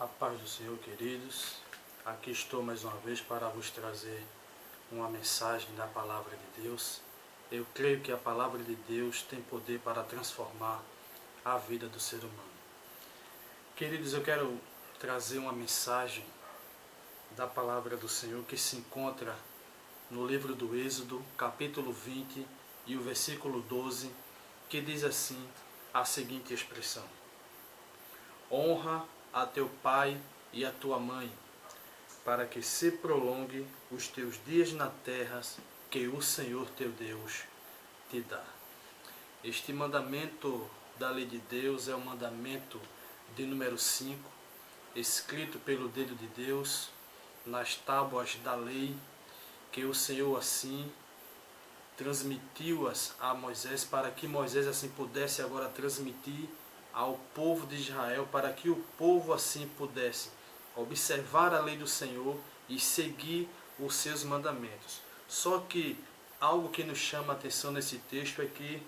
A paz do Senhor, queridos. Aqui estou mais uma vez para vos trazer uma mensagem da Palavra de Deus. Eu creio que a Palavra de Deus tem poder para transformar a vida do ser humano. Queridos, eu quero trazer uma mensagem da Palavra do Senhor que se encontra no livro do Êxodo, capítulo 20 e o versículo 12, que diz assim a seguinte expressão: honra a teu pai e a tua mãe, para que se prolongue os teus dias na terra que o Senhor teu Deus te dá. Este mandamento da lei de Deus é o mandamento de número 5, escrito pelo dedo de Deus nas tábuas da lei, que o Senhor assim transmitiu-as a Moisés, para que Moisés assim pudesse agora transmitir ao povo de Israel, para que o povo assim pudesse observar a lei do Senhor e seguir os seus mandamentos. Só que algo que nos chama a atenção nesse texto é que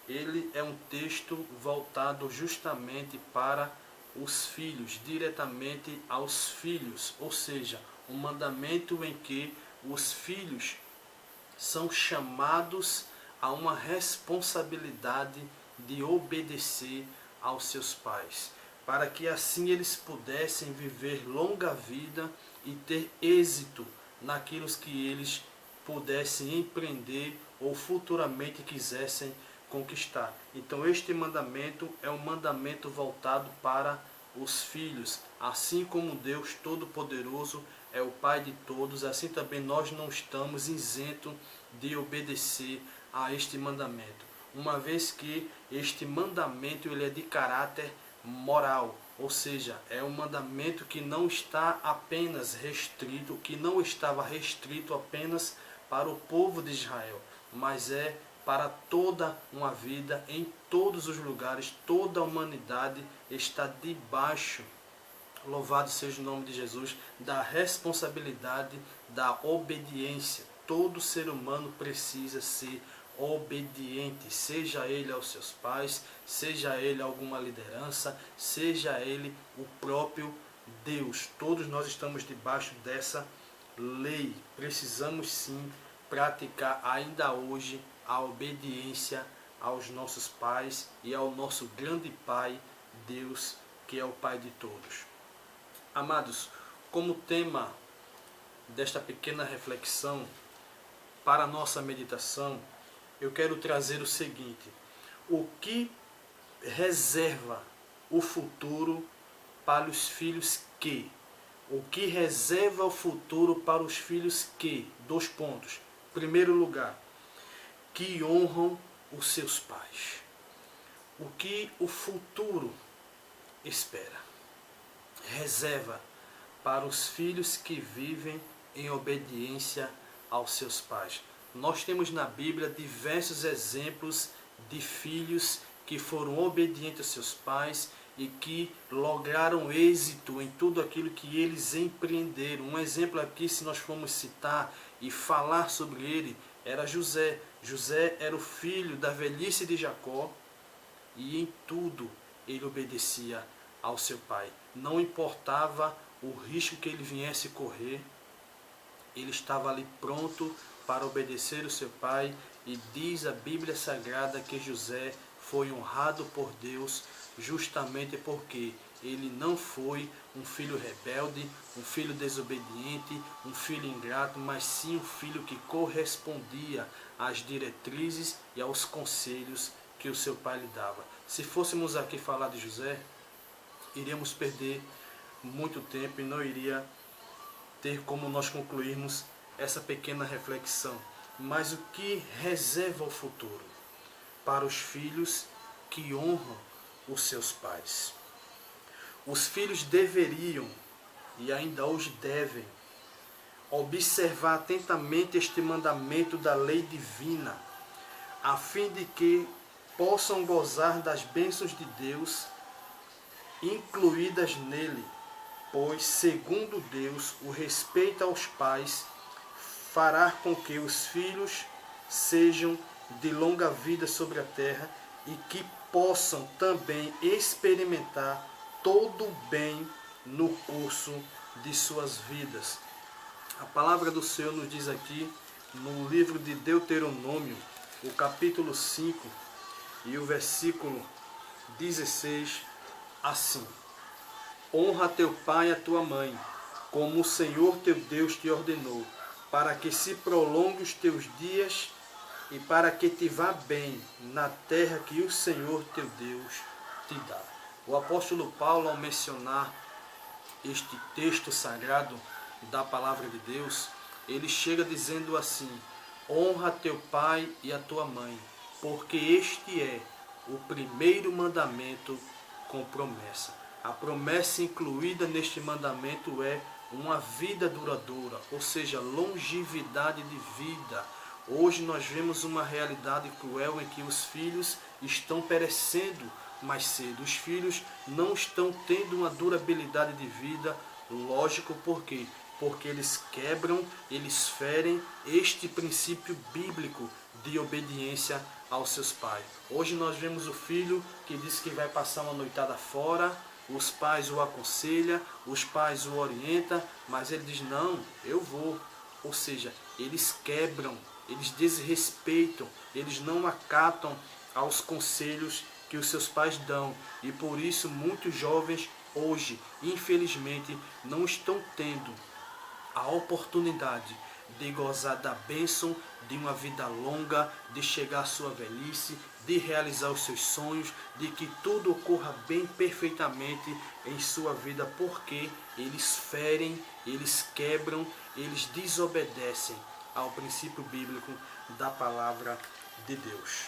ele é um texto voltado justamente para os filhos, diretamente aos filhos, ou seja, um mandamento em que os filhos são chamados a uma responsabilidade de obedecer aos seus pais, para que assim eles pudessem viver longa vida e ter êxito naquilo que eles pudessem empreender ou futuramente quisessem conquistar. Então este mandamento é um mandamento voltado para os filhos. Assim como Deus Todo-Poderoso é o Pai de todos, assim também nós não estamos isentos de obedecer a este mandamento, uma vez que este mandamento ele é de caráter moral, ou seja, é um mandamento que não está apenas restrito, que não estava restrito apenas para o povo de Israel, mas é para toda uma vida, em todos os lugares. Toda a humanidade está debaixo, louvado seja o nome de Jesus, da responsabilidade da obediência. Todo ser humano precisa ser obediente, seja ele aos seus pais, seja ele alguma liderança, seja ele o próprio Deus. Todos nós estamos debaixo dessa lei. Precisamos sim praticar ainda hoje a obediência aos nossos pais e ao nosso grande Pai, Deus, que é o Pai de todos. Amados, como tema desta pequena reflexão para a nossa meditação, eu quero trazer o seguinte: o que reserva o futuro para os filhos que? O que reserva o futuro para os filhos que? 2 pontos. Primeiro lugar, que honram os seus pais. O que o futuro espera? Reserva para os filhos que vivem em obediência aos seus pais. Nós temos na Bíblia diversos exemplos de filhos que foram obedientes aos seus pais e que lograram êxito em tudo aquilo que eles empreenderam. Um exemplo aqui, se nós formos citar e falar sobre ele, era José. José era o filho da velhice de Jacó e em tudo ele obedecia ao seu pai. Não importava o risco que ele viesse correr, ele estava ali pronto para obedecer o seu pai, e diz a Bíblia Sagrada que José foi honrado por Deus justamente porque ele não foi um filho rebelde, um filho desobediente, um filho ingrato, mas sim um filho que correspondia às diretrizes e aos conselhos que o seu pai lhe dava. Se fôssemos aqui falar de José, iríamos perder muito tempo e não iria ter como nós concluirmos essa pequena reflexão. Mas o que reserva o futuro para os filhos que honram os seus pais? Os filhos deveriam, e ainda hoje devem, observar atentamente este mandamento da lei divina, a fim de que possam gozar das bênçãos de Deus incluídas nele, pois, segundo Deus, o respeito aos pais fará com que os filhos sejam de longa vida sobre a terra e que possam também experimentar todo o bem no curso de suas vidas. A palavra do Senhor nos diz aqui no livro de Deuteronômio, o capítulo 5 e o versículo 16, assim: honra teu pai e a tua mãe, como o Senhor teu Deus te ordenou, para que se prolongue os teus dias e para que te vá bem na terra que o Senhor teu Deus te dá. O apóstolo Paulo, ao mencionar este texto sagrado da palavra de Deus, ele chega dizendo assim: honra teu pai e a tua mãe, porque este é o primeiro mandamento com promessa. A promessa incluída neste mandamento é uma vida duradoura, ou seja, longevidade de vida. Hoje nós vemos uma realidade cruel em que os filhos estão perecendo mais cedo. Os filhos não estão tendo uma durabilidade de vida, lógico, por quê? Porque eles quebram, eles ferem este princípio bíblico de obediência aos seus pais. Hoje nós vemos o filho que diz que vai passar uma noitada fora, os pais o aconselham, os pais o orientam, mas ele diz: não, eu vou. Ou seja, eles quebram, eles desrespeitam, eles não acatam aos conselhos que os seus pais dão. E por isso muitos jovens hoje, infelizmente, não estão tendo a oportunidade de gozar da bênção de uma vida longa, de chegar à sua velhice, de realizar os seus sonhos, de que tudo ocorra bem, perfeitamente em sua vida, porque eles ferem, eles quebram, eles desobedecem ao princípio bíblico da palavra de Deus.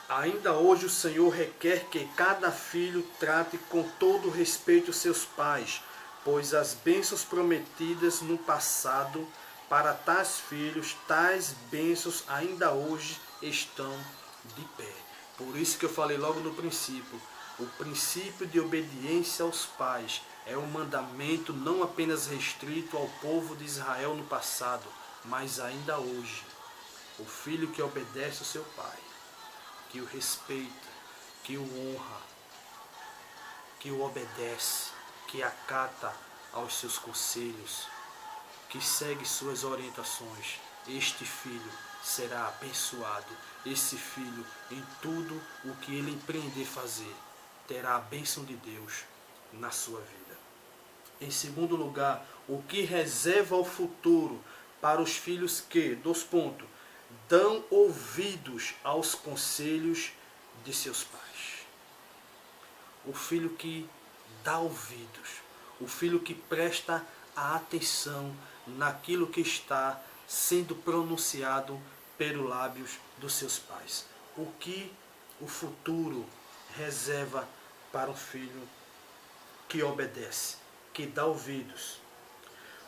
Ainda hoje o Senhor requer que cada filho trate com todo respeito seus pais, pois as bênçãos prometidas no passado para tais filhos, tais bênçãos ainda hoje estão de pé. Por isso que eu falei logo no princípio, o princípio de obediência aos pais é um mandamento não apenas restrito ao povo de Israel no passado, mas ainda hoje. O filho que obedece ao seu pai, que o respeita, que o honra, que o obedece, que acata aos seus conselhos, que segue suas orientações, este filho será abençoado. Esse filho, em tudo o que ele empreender fazer, terá a bênção de Deus na sua vida. Em segundo lugar, o que reserva ao futuro para os filhos que, dão ouvidos aos conselhos de seus pais. O filho que dá ouvidos, o filho que presta a atenção naquilo que está sendo pronunciado pelos lábios dos seus pais. O que o futuro reserva para um filho que obedece, que dá ouvidos.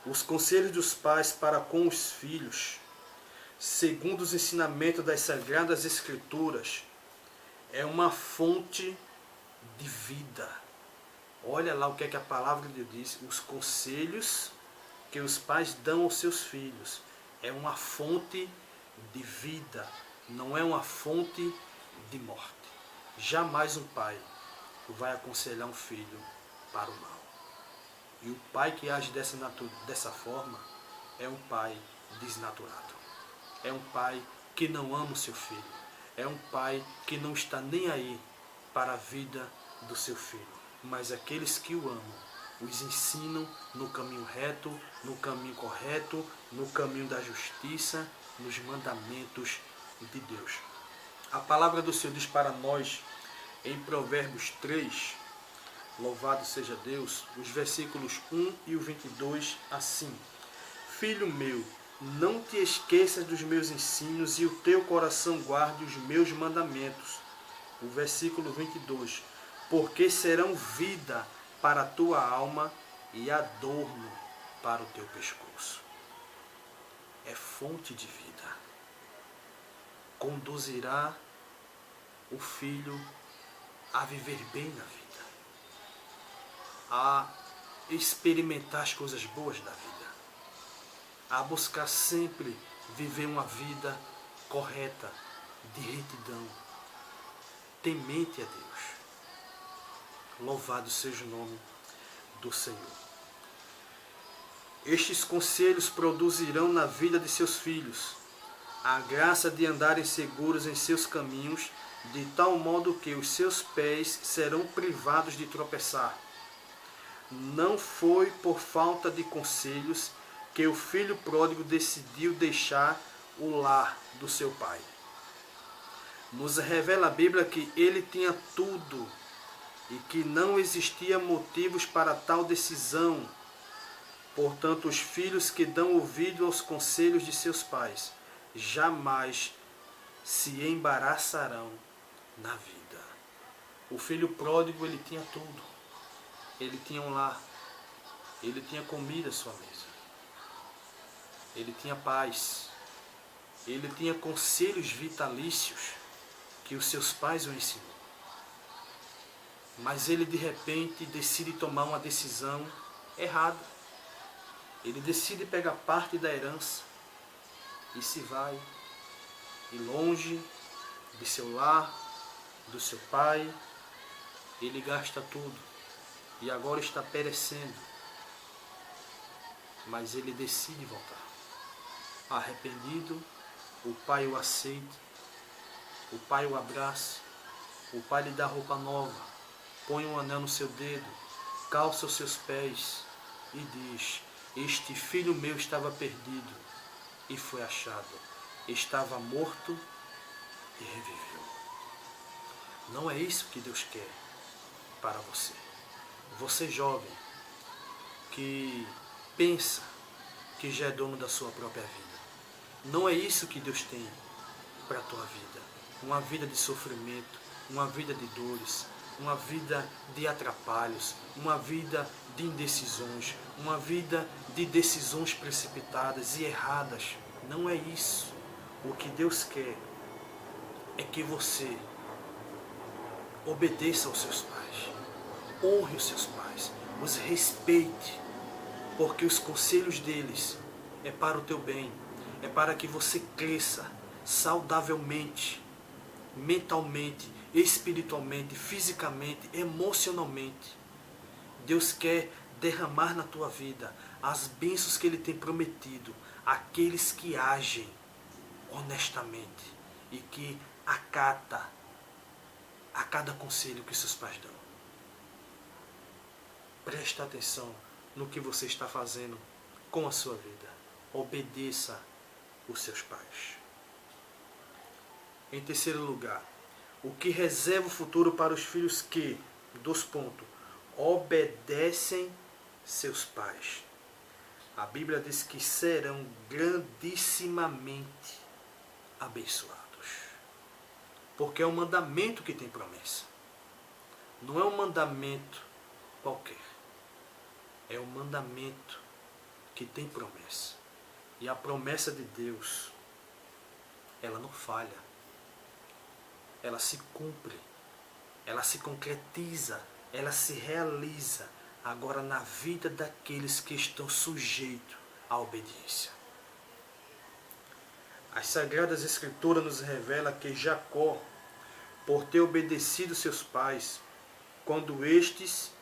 Os conselhos dos pais para com os filhos, segundo os ensinamentos das Sagradas Escrituras, é uma fonte de vida. Olha lá o que é que a palavra de Deus diz. Os conselhos que os pais dão aos seus filhos é uma fonte de vida, não é uma fonte de morte. Jamais um pai vai aconselhar um filho para o mal. E o pai que age dessa forma é um pai desnaturado. É um pai que não ama o seu filho. É um pai que não está nem aí para a vida do seu filho. Mas aqueles que o amam, os ensinam no caminho reto, no caminho correto, no caminho da justiça, nos mandamentos de Deus. A palavra do Senhor diz para nós, em Provérbios 3, louvado seja Deus, os versículos 1 e o 22, assim: filho meu, não te esqueças dos meus ensinos e o teu coração guarde os meus mandamentos. O versículo 22, porque serão vida para a tua alma e adorno para o teu pescoço. É fonte de vida. Conduzirá o filho a viver bem na vida, a experimentar as coisas boas da vida, a buscar sempre viver uma vida correta, de retidão, temente a Deus. Louvado seja o nome do Senhor. Estes conselhos produzirão na vida de seus filhos a graça de andarem seguros em seus caminhos, de tal modo que os seus pés serão privados de tropeçar. Não foi por falta de conselhos que o filho pródigo decidiu deixar o lar do seu pai. Nos revela a Bíblia que ele tinha tudo e que não existia motivos para tal decisão. Portanto, os filhos que dão ouvido aos conselhos de seus pais jamais se embaraçarão na vida. O filho pródigo, ele tinha tudo. Ele tinha um lar. Ele tinha comida à sua mesa. Ele tinha paz. Ele tinha conselhos vitalícios que os seus pais o ensinou. Mas ele de repente decide tomar uma decisão errada. Ele decide pegar parte da herança e se vai. E longe de seu lar, do seu pai, ele gasta tudo. E agora está perecendo. Mas ele decide voltar. Arrependido, o pai o aceita, o pai o abraça, o pai lhe dá roupa nova, põe um anel no seu dedo, calça os seus pés e diz: este filho meu estava perdido e foi achado, estava morto e reviveu. Não é isso que Deus quer para você. Você jovem que pensa que já é dono da sua própria vida. Não é isso que Deus tem para a tua vida. Uma vida de sofrimento, uma vida de dores, uma vida de atrapalhos, uma vida de indecisões, uma vida de decisões precipitadas e erradas. Não é isso. O que Deus quer é que você obedeça aos seus pais, honre os seus pais, os respeite, porque os conselhos deles é para o teu bem, é para que você cresça saudavelmente, mentalmente, espiritualmente, fisicamente, emocionalmente. Deus quer derramar na tua vida as bênçãos que Ele tem prometido àqueles que agem honestamente e que acata a cada conselho que seus pais dão. Presta atenção no que você está fazendo com a sua vida. Obedeça os seus pais. Em terceiro lugar, o que reserva o futuro para os filhos que, obedecem seus pais. A Bíblia diz que serão grandissimamente abençoados. Porque é um mandamento que tem promessa. Não é um mandamento qualquer. É um mandamento que tem promessa. E a promessa de Deus, ela não falha. Ela se cumpre. Ela se concretiza. Ela se realiza agora na vida daqueles que estão sujeitos à obediência. As Sagradas Escrituras nos revelam que Jacó, por ter obedecido seus pais, quando estes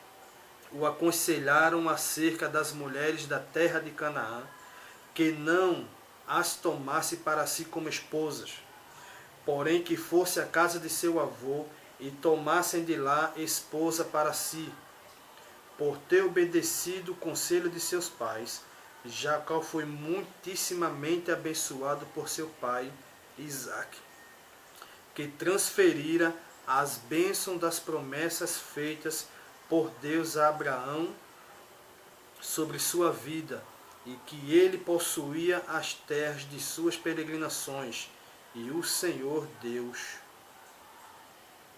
o aconselharam acerca das mulheres da terra de Canaã, que não as tomasse para si como esposas, porém que fosse à casa de seu avô e tomassem de lá esposa para si. Por ter obedecido o conselho de seus pais, Jacó foi muitíssimamente abençoado por seu pai Isaque, que transferira as bênçãos das promessas feitas por Deus a Abraão sobre sua vida, e que ele possuía as terras de suas peregrinações, e o Senhor Deus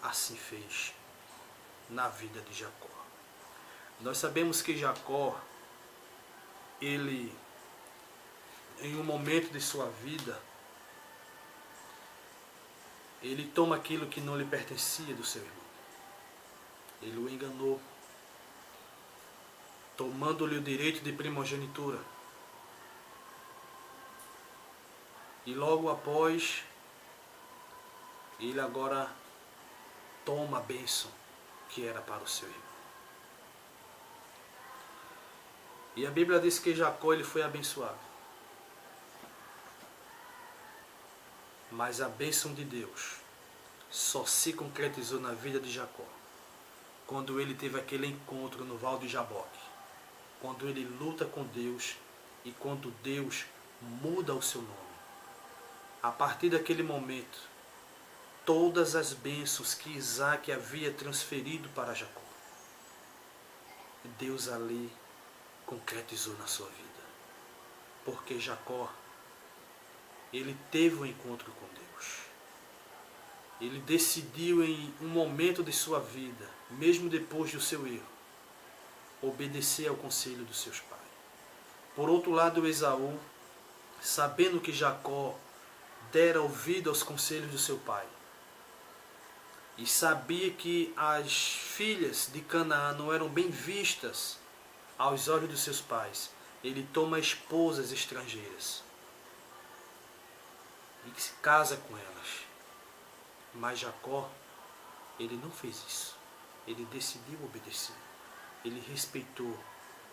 assim fez na vida de Jacó. Nós sabemos que Jacó, ele, em um momento de sua vida, ele toma aquilo que não lhe pertencia do seu irmão. Ele o enganou, tomando-lhe o direito de primogenitura. E logo após, ele agora toma a bênção que era para o seu irmão. E a Bíblia diz que Jacó ele foi abençoado. Mas a bênção de Deus só se concretizou na vida de Jacó quando ele teve aquele encontro no Val de Jaboque, quando ele luta com Deus e quando Deus muda o seu nome. A partir daquele momento, todas as bênçãos que Isaac havia transferido para Jacó, Deus ali concretizou na sua vida. Porque Jacó, ele teve um encontro com Deus. Ele decidiu em um momento de sua vida, mesmo depois do seu erro, obedecer ao conselho dos seus pais. Por outro lado, Esaú, sabendo que Jacó dera ouvido aos conselhos do seu pai, e sabia que as filhas de Canaã não eram bem vistas aos olhos dos seus pais, ele toma esposas estrangeiras e se casa com elas. Mas Jacó, ele não fez isso. Ele decidiu obedecer. Ele respeitou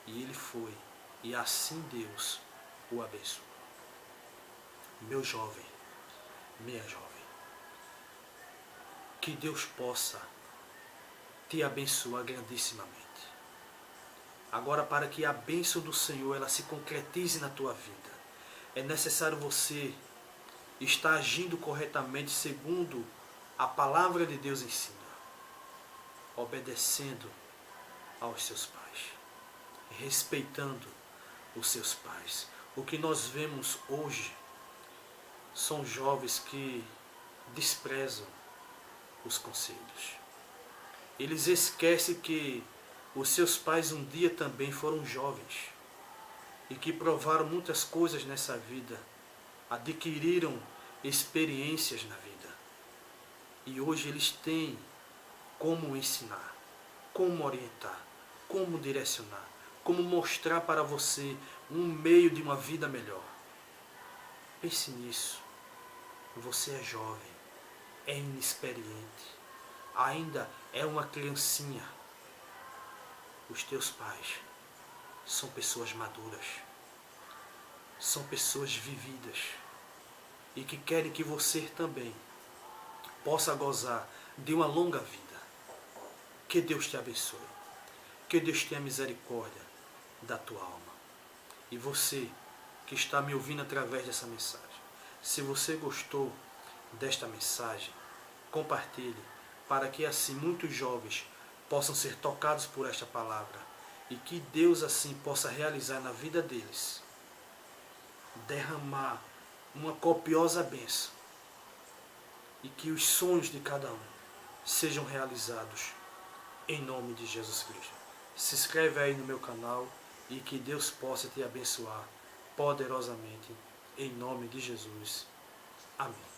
e ele foi. E assim Deus o abençoou. Meu jovem, minha jovem, que Deus possa te abençoar grandissimamente. Agora, para que a bênção do Senhor ela se concretize na tua vida, é necessário você estar agindo corretamente segundo a palavra de Deus ensina, obedecendo aos seus pais, respeitando os seus pais. O que nós vemos hoje são jovens que desprezam os conselhos. Eles esquecem que os seus pais um dia também foram jovens e que provaram muitas coisas nessa vida, adquiriram experiências na vida. E hoje eles têm como ensinar, como orientar, como direcionar, como mostrar para você um meio de uma vida melhor. Pense nisso. Você é jovem, é inexperiente, ainda é uma criancinha. Os teus pais são pessoas maduras, são pessoas vividas e que querem que você também possa gozar de uma longa vida. Que Deus te abençoe, que Deus tenha misericórdia da tua alma. E você que está me ouvindo através dessa mensagem, se você gostou desta mensagem, compartilhe para que assim muitos jovens possam ser tocados por esta palavra e que Deus assim possa realizar na vida deles, derramar uma copiosa bênção e que os sonhos de cada um sejam realizados em nome de Jesus Cristo. Se inscreve aí no meu canal e que Deus possa te abençoar poderosamente em nome de Jesus. Amém.